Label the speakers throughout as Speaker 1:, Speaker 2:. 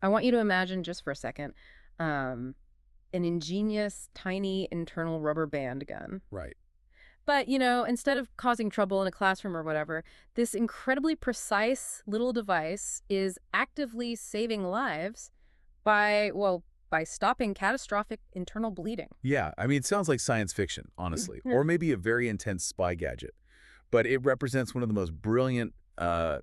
Speaker 1: I want you to imagine just for a second an ingenious, tiny internal rubber band gun.
Speaker 2: Right.
Speaker 1: But, instead of causing trouble in a classroom or whatever, this incredibly precise little device is actively saving lives by stopping catastrophic internal bleeding.
Speaker 2: Yeah, I mean, it sounds like science fiction, honestly, or maybe a very intense spy gadget. But it represents one of the most brilliant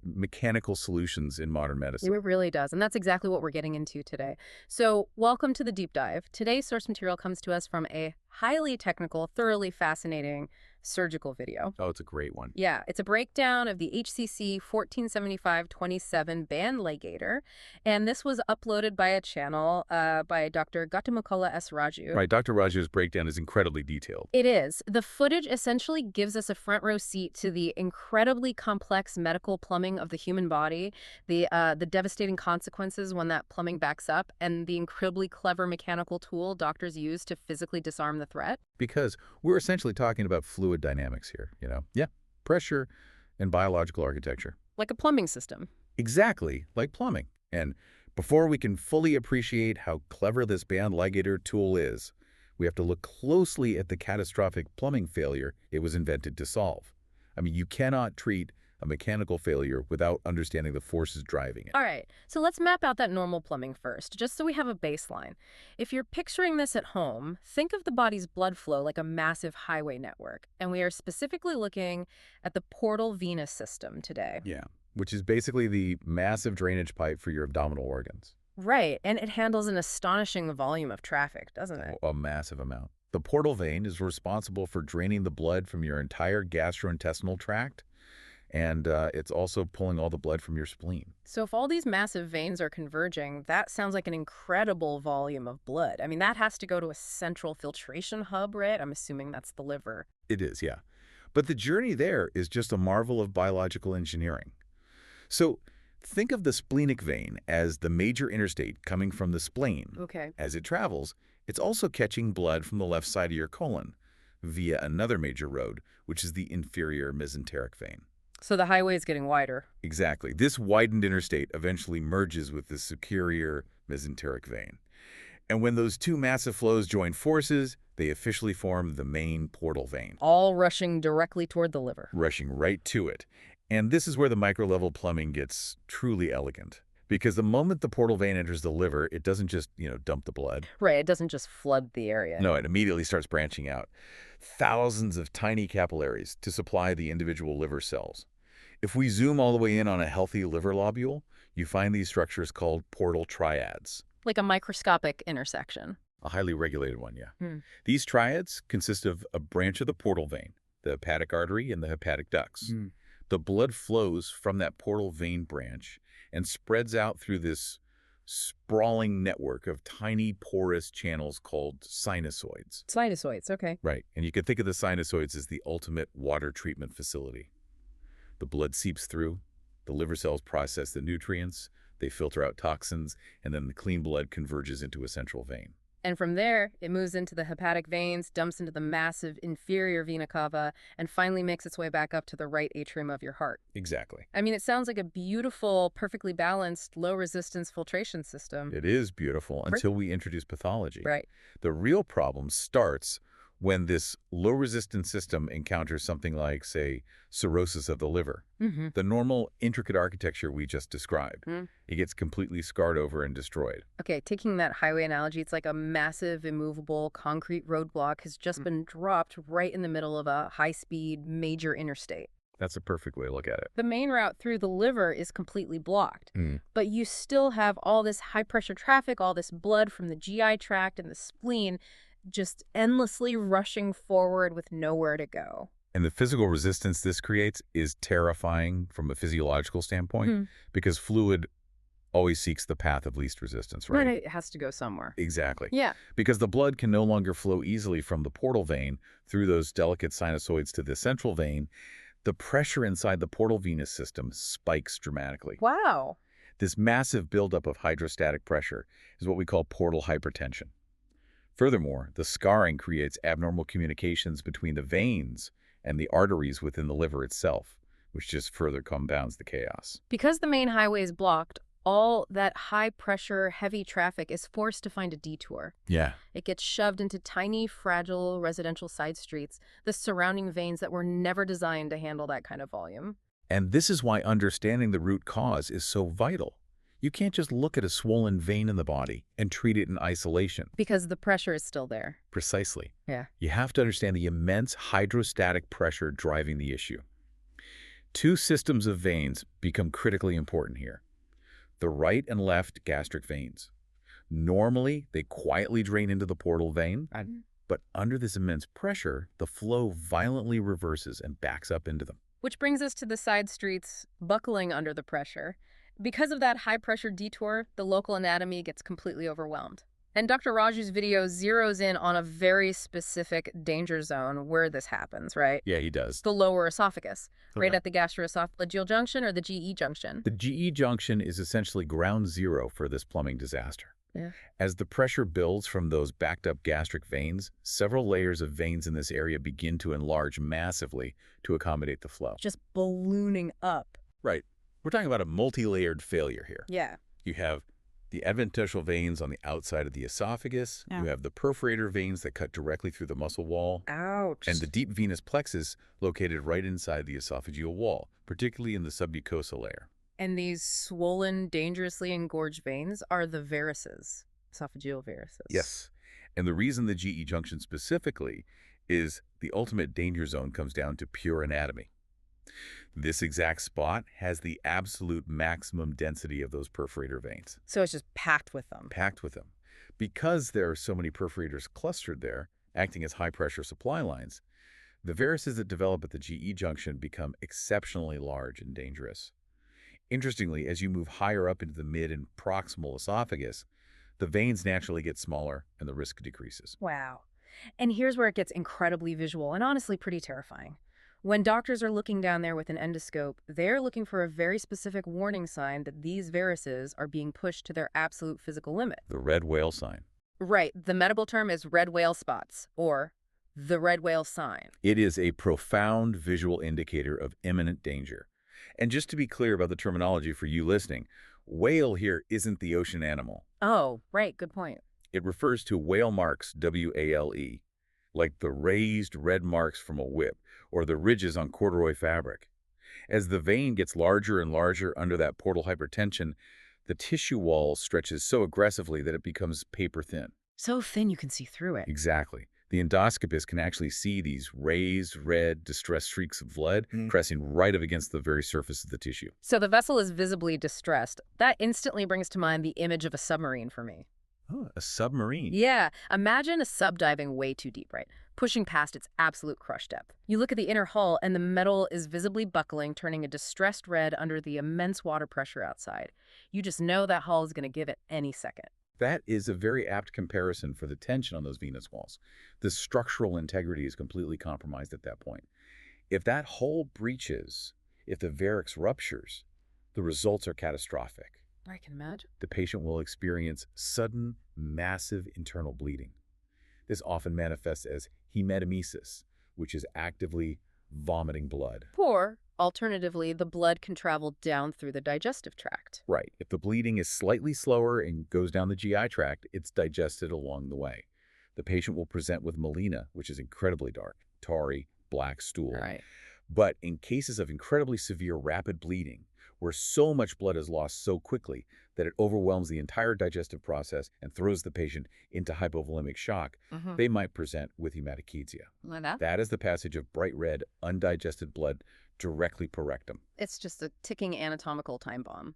Speaker 2: mechanical solutions in modern
Speaker 1: It
Speaker 2: medicine.
Speaker 1: really does, and that's exactly what we're getting into today. So, welcome to the deep dive. Today's source material comes to us from a highly technical, thoroughly fascinating surgical video.
Speaker 2: Oh, it's a great one.
Speaker 1: Yeah, it's a breakdown of the HCC 1475-27 band Ligator, and this was uploaded by a channel by Dr. Gautamakula S. Raju.
Speaker 2: Right, Dr. Raju's breakdown is incredibly detailed.
Speaker 1: It is. The footage essentially gives us a front row seat to the incredibly complex medical plumbing of the human body, the devastating consequences when that plumbing backs up, and the incredibly clever mechanical tool doctors use to physically disarm the threat.
Speaker 2: Because we're essentially talking about fluid dynamics here, Yeah, pressure and biological architecture.
Speaker 1: Like a plumbing system.
Speaker 2: Exactly like plumbing. And before we can fully appreciate how clever this band ligator tool is, we have to look closely at the catastrophic plumbing failure it was invented to solve. I mean, you cannot treat a mechanical failure without understanding the forces driving it.
Speaker 1: All right, so let's map out that normal plumbing first, just so we have a baseline. If you're picturing this at home, think of the body's blood flow like a massive highway network, and we are specifically looking at the portal venous system today.
Speaker 2: Yeah, which is basically the massive drainage pipe for your abdominal organs.
Speaker 1: Right, and it handles an astonishing volume of traffic, doesn't it?
Speaker 2: A massive amount. The portal vein is responsible for draining the blood from your entire gastrointestinal tract, and it's also pulling all the blood from your spleen.
Speaker 1: So if all these massive veins are converging, that sounds like an incredible volume of blood. I mean, that has to go to a central filtration hub, right? I'm assuming that's the liver.
Speaker 2: It is, yeah. But the journey there is just a marvel of biological engineering. So think of the splenic vein as the major interstate coming from the spleen.
Speaker 1: Okay.
Speaker 2: As it travels, it's also catching blood from the left side of your colon via another major road, which is the inferior mesenteric vein.
Speaker 1: So the highway is getting wider.
Speaker 2: Exactly. This widened interstate eventually merges with the superior mesenteric vein. And when those two massive flows join forces, they officially form the main portal vein,
Speaker 1: All rushing directly toward the liver.
Speaker 2: rushing right to it. And this is where the micro-level plumbing gets truly elegant. Because the moment the portal vein enters the liver, it doesn't just, dump the blood.
Speaker 1: Right, it doesn't just flood the area.
Speaker 2: No, it immediately starts branching out. Thousands of tiny capillaries to supply the individual liver cells. If we zoom all the way in on a healthy liver lobule, you find these structures called portal triads.
Speaker 1: Like a microscopic intersection.
Speaker 2: A highly regulated one, yeah.
Speaker 1: Hmm.
Speaker 2: These triads consist of a branch of the portal vein, the hepatic artery, and the hepatic ducts. The blood flows from that portal vein branch and spreads out through this sprawling network of tiny porous channels called sinusoids.
Speaker 1: Sinusoids, okay.
Speaker 2: Right, and you can think of the sinusoids as the ultimate water treatment facility. The blood seeps through, the liver cells process the nutrients, they filter out toxins, and then the clean blood converges into a central vein.
Speaker 1: And from there, it moves into the hepatic veins, dumps into the massive inferior vena cava, and finally makes its way back up to the right atrium of your heart.
Speaker 2: Exactly.
Speaker 1: I mean, it sounds like a beautiful, perfectly balanced, low-resistance filtration system.
Speaker 2: It is beautiful until we introduce pathology.
Speaker 1: Right.
Speaker 2: The real problem starts when this low-resistance system encounters something like, say, cirrhosis of the liver. The normal, intricate architecture we just described. It gets completely scarred over and destroyed.
Speaker 1: Okay, taking that highway analogy, it's like a massive, immovable concrete roadblock has just been dropped right in the middle of a high-speed, major interstate.
Speaker 2: That's a perfect way to look at it.
Speaker 1: The main route through the liver is completely blocked, but you still have all this high-pressure traffic, all this blood from the GI tract and the spleen just endlessly rushing forward with nowhere to go.
Speaker 2: And the physical resistance this creates is terrifying from a physiological standpoint because fluid always seeks the path of least resistance, right?
Speaker 1: Right, it has to go somewhere.
Speaker 2: Exactly.
Speaker 1: Yeah.
Speaker 2: Because the blood can no longer flow easily from the portal vein through those delicate sinusoids to the central vein. The pressure inside the portal venous system spikes dramatically.
Speaker 1: Wow.
Speaker 2: This massive buildup of hydrostatic pressure is what we call portal hypertension. Furthermore, the scarring creates abnormal communications between the veins and the arteries within the liver itself, which just further compounds the chaos.
Speaker 1: Because the main highway is blocked, all that high-pressure, heavy traffic is forced to find a detour.
Speaker 2: Yeah.
Speaker 1: It gets shoved into tiny, fragile residential side streets, the surrounding veins that were never designed to handle that kind of volume.
Speaker 2: And this is why understanding the root cause is so vital. You can't just look at a swollen vein in the body and treat it in isolation.
Speaker 1: Because the pressure is still there.
Speaker 2: Precisely.
Speaker 1: Yeah.
Speaker 2: You have to understand the immense hydrostatic pressure driving the issue. Two systems of veins become critically important here. The right and left gastric veins. Normally, they quietly drain into the portal vein, but under this immense pressure, the flow violently reverses and backs up into them.
Speaker 1: Which brings us to the side streets buckling under the pressure. Because of that high-pressure detour, the local anatomy gets completely overwhelmed. And Dr. Raju's video zeroes in on a very specific danger zone where this happens, right?
Speaker 2: Yeah, he does.
Speaker 1: The lower esophagus, right
Speaker 2: Okay.
Speaker 1: at the gastroesophageal junction or the GE junction.
Speaker 2: The GE junction is essentially ground zero for this plumbing disaster.
Speaker 1: Yeah.
Speaker 2: As the pressure builds from those backed-up gastric veins, several layers of veins in this area begin to enlarge massively to accommodate the flow.
Speaker 1: Just ballooning up.
Speaker 2: Right. We're talking about a multi-layered failure here.
Speaker 1: Yeah.
Speaker 2: You have the adventitial veins on the outside of the esophagus.
Speaker 1: Yeah.
Speaker 2: You have the perforator veins that cut directly through the muscle wall.
Speaker 1: Ouch.
Speaker 2: And the deep venous plexus located right inside the esophageal wall, particularly in the submucosal layer.
Speaker 1: And these swollen, dangerously engorged veins are the varices, esophageal varices.
Speaker 2: Yes. And the reason the GE junction specifically is the ultimate danger zone comes down to pure anatomy. This exact spot has the absolute maximum density of those perforator veins.
Speaker 1: So it's just packed with them.
Speaker 2: Packed with them. Because there are so many perforators clustered there, acting as high-pressure supply lines, the varices that develop at the GE junction become exceptionally large and dangerous. Interestingly, as you move higher up into the mid and proximal esophagus, the veins naturally get smaller and the risk decreases.
Speaker 1: Wow. And here's where it gets incredibly visual and honestly pretty terrifying. When doctors are looking down there with an endoscope, they're looking for a very specific warning sign that these varices are being pushed to their absolute physical limit.
Speaker 2: The red whale sign.
Speaker 1: Right. The medical term is red whale spots, or the red whale sign.
Speaker 2: It is a profound visual indicator of imminent danger. And just to be clear about the terminology for you listening, whale here isn't the ocean animal.
Speaker 1: Oh, right. Good point.
Speaker 2: It refers to whale marks, W-A-L-E, like the raised red marks from a whip or the ridges on corduroy fabric. As the vein gets larger and larger under that portal hypertension, the tissue wall stretches so aggressively that it becomes paper thin.
Speaker 1: So thin you can see through it.
Speaker 2: Exactly. The endoscopist can actually see these raised, red, distressed streaks of blood pressing right up against the very surface of the tissue.
Speaker 1: So the vessel is visibly distressed. That instantly brings to mind the image of a submarine for me.
Speaker 2: Oh, a submarine.
Speaker 1: Yeah, imagine a sub diving way too deep, right? Pushing past its absolute crush depth. You look at the inner hull and the metal is visibly buckling, turning a distressed red under the immense water pressure outside. You just know that hull is going to give it any second.
Speaker 2: That is a very apt comparison for the tension on those venous walls. The structural integrity is completely compromised at that point. If that hull breaches, if the varix ruptures, the results are catastrophic.
Speaker 1: I can imagine.
Speaker 2: The patient will experience sudden, massive internal bleeding. This often manifests as hematemesis, which is actively vomiting blood.
Speaker 1: Or, alternatively, the blood can travel down through the digestive tract.
Speaker 2: Right. If the bleeding is slightly slower and goes down the GI tract, it's digested along the way. The patient will present with melena, which is incredibly dark, tarry, black stool.
Speaker 1: Right.
Speaker 2: But in cases of incredibly severe rapid bleeding, where so much blood is lost so quickly that it overwhelms the entire digestive process and throws the patient into hypovolemic shock, they might present with hematochezia.
Speaker 1: Like that?
Speaker 2: That is the passage of bright red, undigested blood directly per rectum.
Speaker 1: It's just a ticking anatomical time bomb.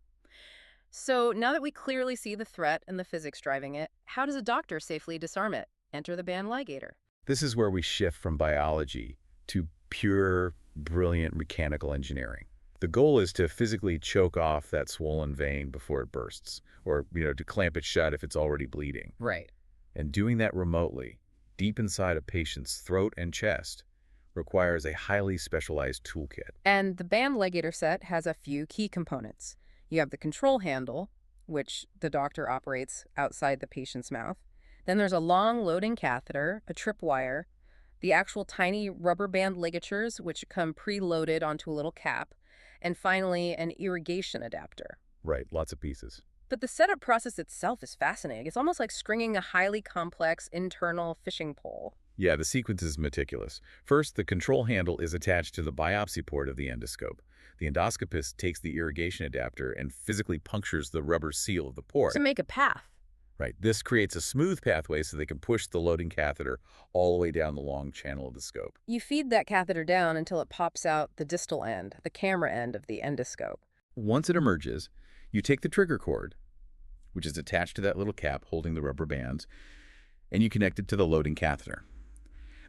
Speaker 1: So now that we clearly see the threat and the physics driving it, how does a doctor safely disarm it? Enter the band ligator.
Speaker 2: This is where we shift from biology to pure, brilliant mechanical engineering. The goal is to physically choke off that swollen vein before it bursts, or, to clamp it shut if it's already bleeding.
Speaker 1: Right.
Speaker 2: And doing that remotely, deep inside a patient's throat and chest, requires a highly specialized toolkit.
Speaker 1: And the band ligator set has a few key components. You have the control handle, which the doctor operates outside the patient's mouth. Then there's a long loading catheter, a tripwire, the actual tiny rubber band ligatures, which come preloaded onto a little cap, and finally an irrigation adapter.
Speaker 2: Right, lots of pieces.
Speaker 1: But the setup process itself is fascinating. It's almost like stringing a highly complex internal fishing pole.
Speaker 2: Yeah, the sequence is meticulous. First, the control handle is attached to the biopsy port of the endoscope. The endoscopist takes the irrigation adapter and physically punctures the rubber seal of the
Speaker 1: To
Speaker 2: port.
Speaker 1: make a path.
Speaker 2: Right. This creates a smooth pathway so they can push the loading catheter all the way down the long channel of the scope.
Speaker 1: You feed that catheter down until it pops out the distal end, the camera end of the endoscope.
Speaker 2: Once it emerges, you take the trigger cord, which is attached to that little cap holding the rubber bands, and you connect it to the loading catheter.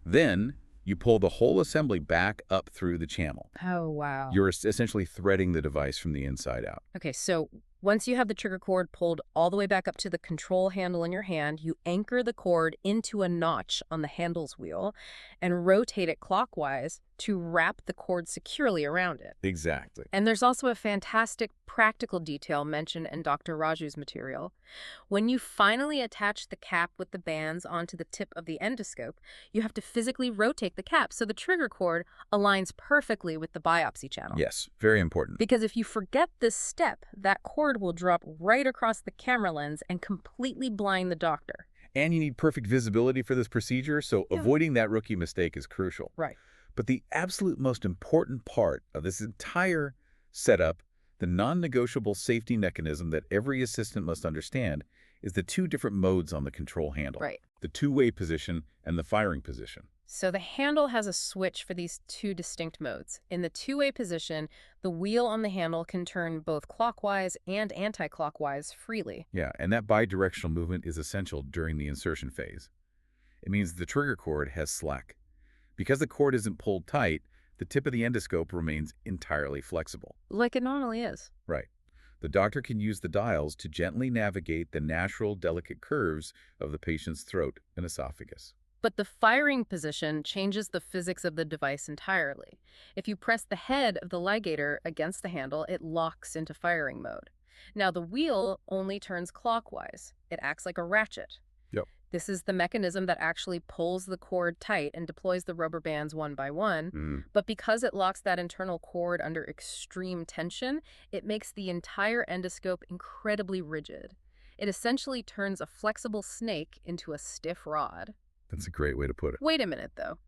Speaker 2: Then, you pull the whole assembly back up through the channel.
Speaker 1: Oh, wow.
Speaker 2: You're essentially threading the device from the inside out.
Speaker 1: Okay, so once you have the trigger cord pulled all the way back up to the control handle in your hand, you anchor the cord into a notch on the handle's wheel and rotate it clockwise to wrap the cord securely around it.
Speaker 2: Exactly.
Speaker 1: And there's also a fantastic practical detail mentioned in Dr. Raju's material. When you finally attach the cap with the bands onto the tip of the endoscope, you have to physically rotate the cap so the trigger cord aligns perfectly with the biopsy channel.
Speaker 2: Yes, very important.
Speaker 1: Because if you forget this step, that cord will drop right across the camera lens and completely blind the doctor.
Speaker 2: And you need perfect visibility for this procedure, so avoiding that rookie mistake is crucial.
Speaker 1: Right.
Speaker 2: But the absolute most important part of this entire setup, the non-negotiable safety mechanism that every assistant must understand, is the two different modes on the control handle.
Speaker 1: Right.
Speaker 2: The two-way position and the firing position.
Speaker 1: So the handle has a switch for these two distinct modes. In the two-way position, the wheel on the handle can turn both clockwise and anti-clockwise freely.
Speaker 2: Yeah, and that bidirectional movement is essential during the insertion phase. It means the trigger cord has slack. Because the cord isn't pulled tight, the tip of the endoscope remains entirely flexible.
Speaker 1: Like it normally is.
Speaker 2: Right. The doctor can use the dials to gently navigate the natural, delicate curves of the patient's throat and esophagus.
Speaker 1: But the firing position changes the physics of the device entirely. If you press the head of the ligator against the handle, it locks into firing mode. Now, the wheel only turns clockwise. It acts like a ratchet.
Speaker 2: Yep.
Speaker 1: This is the mechanism that actually pulls the cord tight and deploys the rubber bands one by one. But because it locks that internal cord under extreme tension, it makes the entire endoscope incredibly rigid. It essentially turns a flexible snake into a stiff rod.
Speaker 2: That's a great way to put it.
Speaker 1: Wait a minute, though.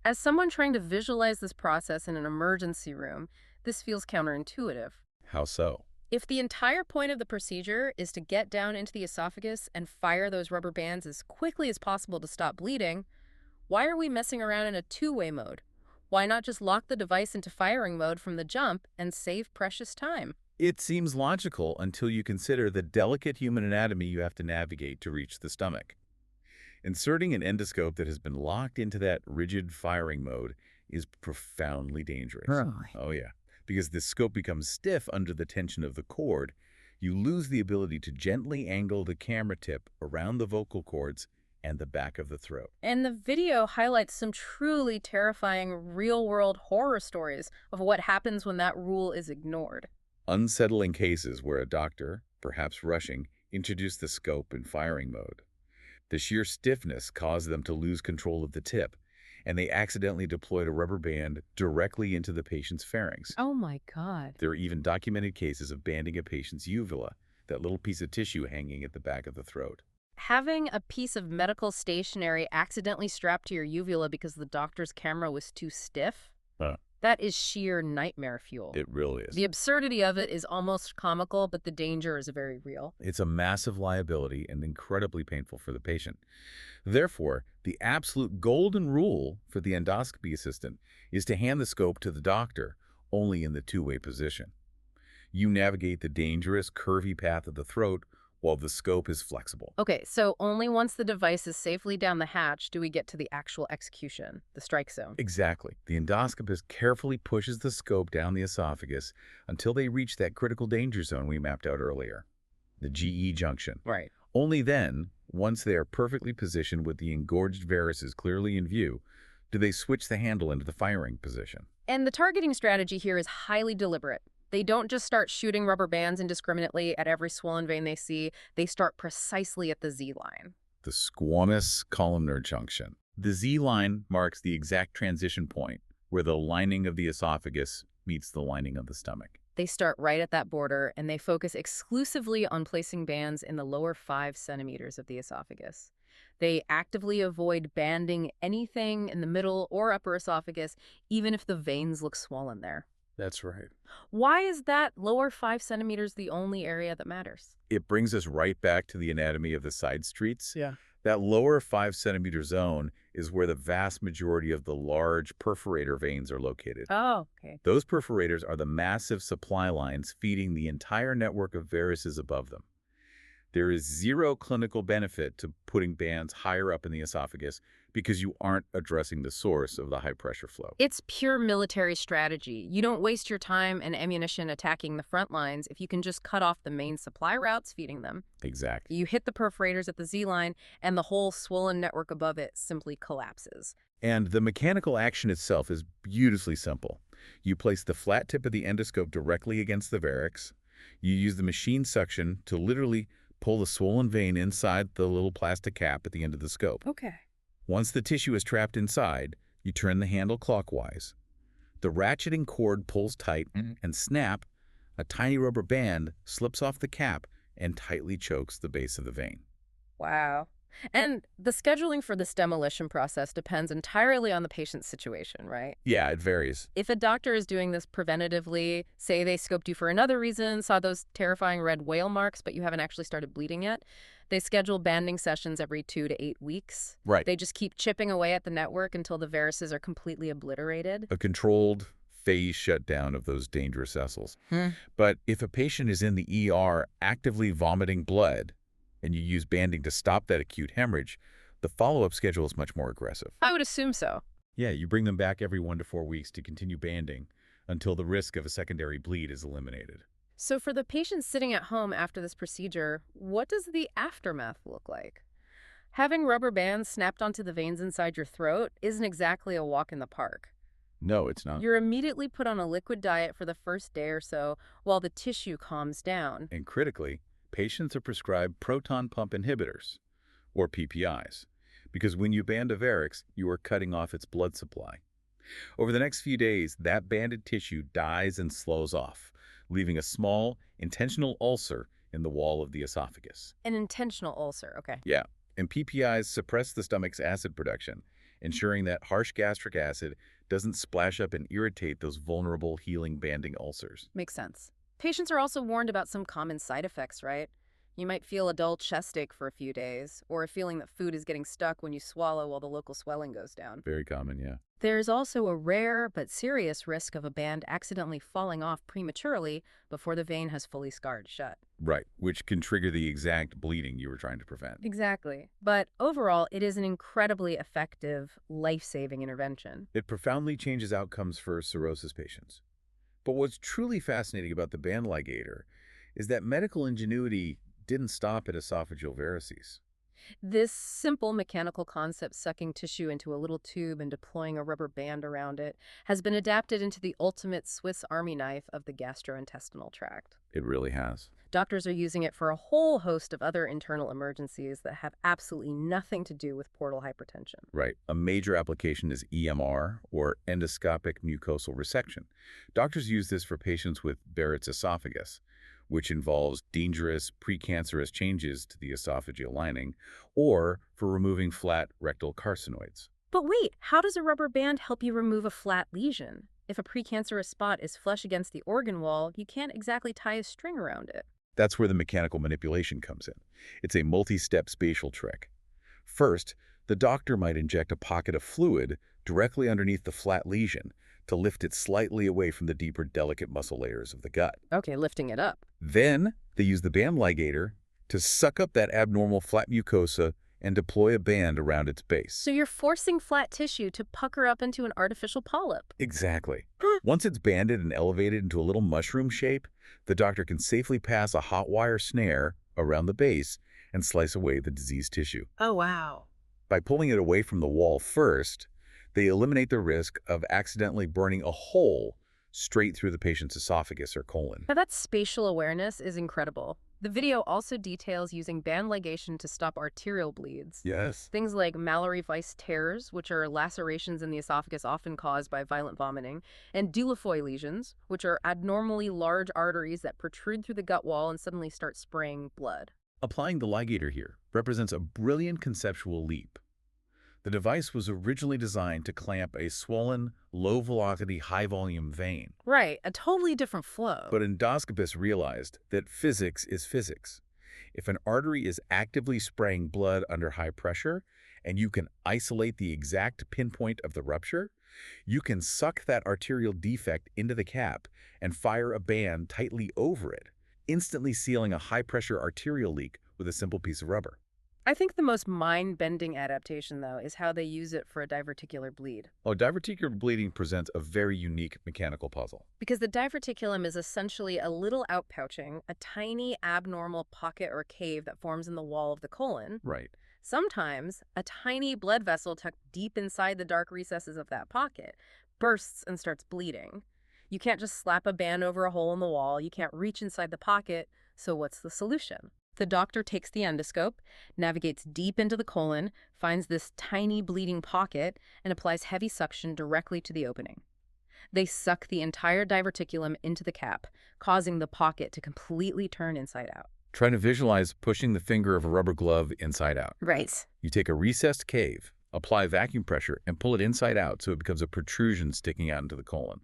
Speaker 1: As someone trying to visualize this process in an emergency room, this feels counterintuitive.
Speaker 2: How so?
Speaker 1: If the entire point of the procedure is to get down into the esophagus and fire those rubber bands as quickly as possible to stop bleeding, why are we messing around in a two-way mode? Why not just lock the device into firing mode from the jump and save precious time?
Speaker 2: It seems logical until you consider the delicate human anatomy you have to navigate to reach the stomach. Inserting an endoscope that has been locked into that rigid firing mode is profoundly dangerous.
Speaker 1: Really?
Speaker 2: Oh, yeah. Because the scope becomes stiff under the tension of the cord, you lose the ability to gently angle the camera tip around the vocal cords and the back of the throat.
Speaker 1: And the video highlights some truly terrifying real-world horror stories of what happens when that rule is ignored.
Speaker 2: Unsettling cases where a doctor, perhaps rushing, introduced the scope in firing mode. The sheer stiffness caused them to lose control of the tip, and they accidentally deployed a rubber band directly into the patient's pharynx.
Speaker 1: Oh my God.
Speaker 2: There are even documented cases of banding a patient's uvula, that little piece of tissue hanging at the back of the throat.
Speaker 1: Having a piece of medical stationery accidentally strapped to your uvula because the doctor's camera was too stiff? That is sheer nightmare fuel.
Speaker 2: It really is.
Speaker 1: The absurdity of it is almost comical, but the danger is very real.
Speaker 2: It's a massive liability and incredibly painful for the patient. Therefore, the absolute golden rule for the endoscopy assistant is to hand the scope to the doctor only in the two-way position. You navigate the dangerous, curvy path of the throat while the scope is flexible.
Speaker 1: Okay, so only once the device is safely down the hatch do we get to the actual execution, the strike zone.
Speaker 2: Exactly. The endoscopist carefully pushes the scope down the esophagus until they reach that critical danger zone we mapped out earlier, the GE junction.
Speaker 1: Right.
Speaker 2: Only then, once they are perfectly positioned with the engorged varices clearly in view, do they switch the handle into the firing position.
Speaker 1: And the targeting strategy here is highly deliberate. They don't just start shooting rubber bands indiscriminately at every swollen vein they see. They start precisely at the Z-line.
Speaker 2: The squamous columnar junction. The Z-line marks the exact transition point where the lining of the esophagus meets the lining of the stomach.
Speaker 1: They start right at that border, and they focus exclusively on placing bands in the lower 5 centimeters of the esophagus. They actively avoid banding anything in the middle or upper esophagus, even if the veins look swollen there.
Speaker 2: That's right.
Speaker 1: Why is that lower 5 centimeters the only area that matters?
Speaker 2: It brings us right back to the anatomy of the side streets.
Speaker 1: Yeah.
Speaker 2: That lower 5 centimeter zone is where the vast majority of the large perforator veins are located.
Speaker 1: Oh, okay.
Speaker 2: Those perforators are the massive supply lines feeding the entire network of varices above them. There is zero clinical benefit to putting bands higher up in the esophagus because you aren't addressing the source of the high-pressure flow.
Speaker 1: It's pure military strategy. You don't waste your time and ammunition attacking the front lines if you can just cut off the main supply routes feeding them.
Speaker 2: Exactly.
Speaker 1: You hit the perforators at the Z-line, and the whole swollen network above it simply collapses.
Speaker 2: And the mechanical action itself is beautifully simple. You place the flat tip of the endoscope directly against the varix. You use the machine suction to literally pull the swollen vein inside the little plastic cap at the end of the scope.
Speaker 1: Okay.
Speaker 2: Once the tissue is trapped inside, you turn the handle clockwise. The ratcheting cord pulls tight, and snap, a tiny rubber band slips off the cap and tightly chokes the base of the vein.
Speaker 1: Wow. And the scheduling for this demolition process depends entirely on the patient's situation, right?
Speaker 2: Yeah, it varies.
Speaker 1: If a doctor is doing this preventatively, say they scoped you for another reason, saw those terrifying red whale marks, but you haven't actually started bleeding yet, they schedule banding sessions every 2 to 8 weeks.
Speaker 2: Right.
Speaker 1: They just keep chipping away at the network until the varices are completely obliterated.
Speaker 2: A controlled phase shutdown of those dangerous vessels. But if a patient is in the ER actively vomiting blood, and you use banding to stop that acute hemorrhage, the follow-up schedule is much more aggressive.
Speaker 1: I would assume so.
Speaker 2: Yeah, you bring them back every 1 to 4 weeks to continue banding until the risk of a secondary bleed is eliminated.
Speaker 1: So for the patient sitting at home after this procedure, what does the aftermath look like? Having rubber bands snapped onto the veins inside your throat isn't exactly a walk in the park.
Speaker 2: No, it's not.
Speaker 1: You're immediately put on a liquid diet for the first day or so while the tissue calms down.
Speaker 2: And critically, patients are prescribed proton pump inhibitors, or PPIs, because when you band a varix, you are cutting off its blood supply. Over the next few days, that banded tissue dies and slows off, leaving a small, intentional ulcer in the wall of the esophagus.
Speaker 1: An intentional ulcer, okay.
Speaker 2: Yeah, and PPIs suppress the stomach's acid production, ensuring that harsh gastric acid doesn't splash up and irritate those vulnerable healing banding ulcers.
Speaker 1: Makes sense. Patients are also warned about some common side effects, right? You might feel a dull chest ache for a few days, or a feeling that food is getting stuck when you swallow while the local swelling goes down.
Speaker 2: Very common, yeah.
Speaker 1: There's also a rare but serious risk of a band accidentally falling off prematurely before the vein has fully scarred shut.
Speaker 2: Right, which can trigger the exact bleeding you were trying to prevent.
Speaker 1: Exactly. But overall, it is an incredibly effective, life-saving intervention.
Speaker 2: It profoundly changes outcomes for cirrhosis patients. But what's truly fascinating about the band ligator is that medical ingenuity didn't stop at esophageal varices.
Speaker 1: This simple mechanical concept, sucking tissue into a little tube and deploying a rubber band around it, has been adapted into the ultimate Swiss Army knife of the gastrointestinal tract.
Speaker 2: It really has.
Speaker 1: Doctors are using it for a whole host of other internal emergencies that have absolutely nothing to do with portal hypertension.
Speaker 2: Right. A major application is EMR, or endoscopic mucosal resection. Doctors use this for patients with Barrett's esophagus, which involves dangerous precancerous changes to the esophageal lining, or for removing flat rectal carcinoids.
Speaker 1: But wait, how does a rubber band help you remove a flat lesion? If a precancerous spot is flush against the organ wall, you can't exactly tie a string around it.
Speaker 2: That's where the mechanical manipulation comes in. It's a multi-step spatial trick. First, the doctor might inject a pocket of fluid directly underneath the flat lesion to lift it slightly away from the deeper, delicate muscle layers of the gut.
Speaker 1: Okay, lifting it up.
Speaker 2: Then, they use the band ligator to suck up that abnormal flat mucosa and deploy a band around its base.
Speaker 1: So you're forcing flat tissue to pucker up into an artificial polyp.
Speaker 2: Exactly. Once it's banded and elevated into a little mushroom shape, the doctor can safely pass a hot wire snare around the base and slice away the diseased tissue.
Speaker 1: Oh, wow.
Speaker 2: By pulling it away from the wall first, they eliminate the risk of accidentally burning a hole straight through the patient's esophagus or colon.
Speaker 1: Now that spatial awareness is incredible. The video also details using band ligation to stop arterial bleeds.
Speaker 2: Yes.
Speaker 1: Things like Mallory-Weiss tears, which are lacerations in the esophagus often caused by violent vomiting, and Dieulafoy lesions, which are abnormally large arteries that protrude through the gut wall and suddenly start spraying blood.
Speaker 2: Applying the ligator here represents a brilliant conceptual leap. The device was originally designed to clamp a swollen, low-velocity, high-volume vein.
Speaker 1: Right, a totally different flow.
Speaker 2: But endoscopists realized that physics is physics. If an artery is actively spraying blood under high pressure, and you can isolate the exact pinpoint of the rupture, you can suck that arterial defect into the cap and fire a band tightly over it, instantly sealing a high-pressure arterial leak with a simple piece of rubber.
Speaker 1: I think the most mind-bending adaptation, though, is how they use it for a diverticular bleed.
Speaker 2: Oh, diverticular bleeding presents a very unique mechanical puzzle.
Speaker 1: Because the diverticulum is essentially a little outpouching, a tiny abnormal pocket or cave that forms in the wall of the colon.
Speaker 2: Right.
Speaker 1: Sometimes, a tiny blood vessel tucked deep inside the dark recesses of that pocket bursts and starts bleeding. You can't just slap a band over a hole in the wall. You can't reach inside the pocket. So what's the solution? The doctor takes the endoscope, navigates deep into the colon, finds this tiny bleeding pocket, and applies heavy suction directly to the opening. They suck the entire diverticulum into the cap, causing the pocket to completely turn inside out.
Speaker 2: Try to visualize pushing the finger of a rubber glove inside out.
Speaker 1: Right.
Speaker 2: You take a recessed cave, apply vacuum pressure, and pull it inside out so it becomes a protrusion sticking out into the colon.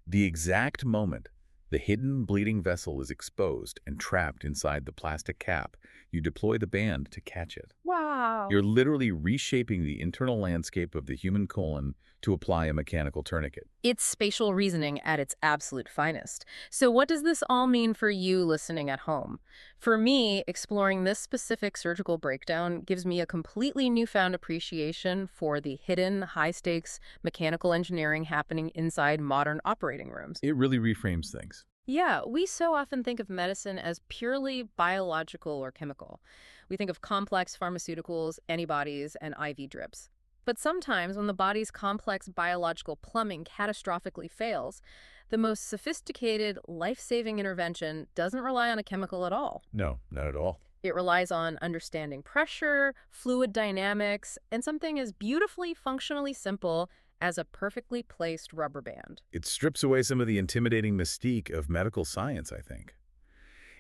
Speaker 2: The exact moment the hidden bleeding vessel is exposed and trapped inside the plastic cap, you deploy the band to catch it.
Speaker 1: Wow.
Speaker 2: You're literally reshaping the internal landscape of the human colon to apply a mechanical tourniquet.
Speaker 1: It's spatial reasoning at its absolute finest. So what does this all mean for you listening at home? For me, exploring this specific surgical breakdown gives me a completely newfound appreciation for the hidden, high-stakes mechanical engineering happening inside modern operating rooms.
Speaker 2: It really reframes things.
Speaker 1: Yeah, we so often think of medicine as purely biological or chemical. We think of complex pharmaceuticals, antibodies, and IV drips. But sometimes when the body's complex biological plumbing catastrophically fails, the most sophisticated, life-saving intervention doesn't rely on a chemical at all.
Speaker 2: No, not at all.
Speaker 1: It relies on understanding pressure, fluid dynamics, and something as beautifully functionally simple as a perfectly placed rubber band.
Speaker 2: It strips away some of the intimidating mystique of medical science, I think.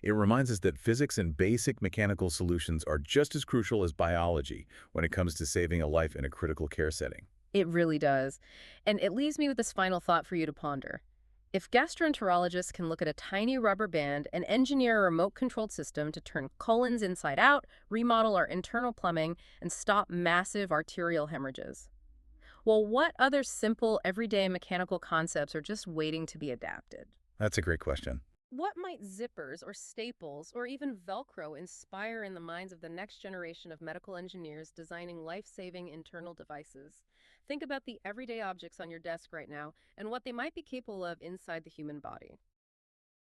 Speaker 2: It reminds us that physics and basic mechanical solutions are just as crucial as biology when it comes to saving a life in a critical care setting.
Speaker 1: It really does. And it leaves me with this final thought for you to ponder. If gastroenterologists can look at a tiny rubber band and engineer a remote-controlled system to turn colons inside out, remodel our internal plumbing, and stop massive arterial hemorrhages, well, what other simple, everyday mechanical concepts are just waiting to be adapted?
Speaker 2: That's a great question.
Speaker 1: What might zippers or staples or even Velcro inspire in the minds of the next generation of medical engineers designing life-saving internal devices? Think about the everyday objects on your desk right now and what they might be capable of inside the human body.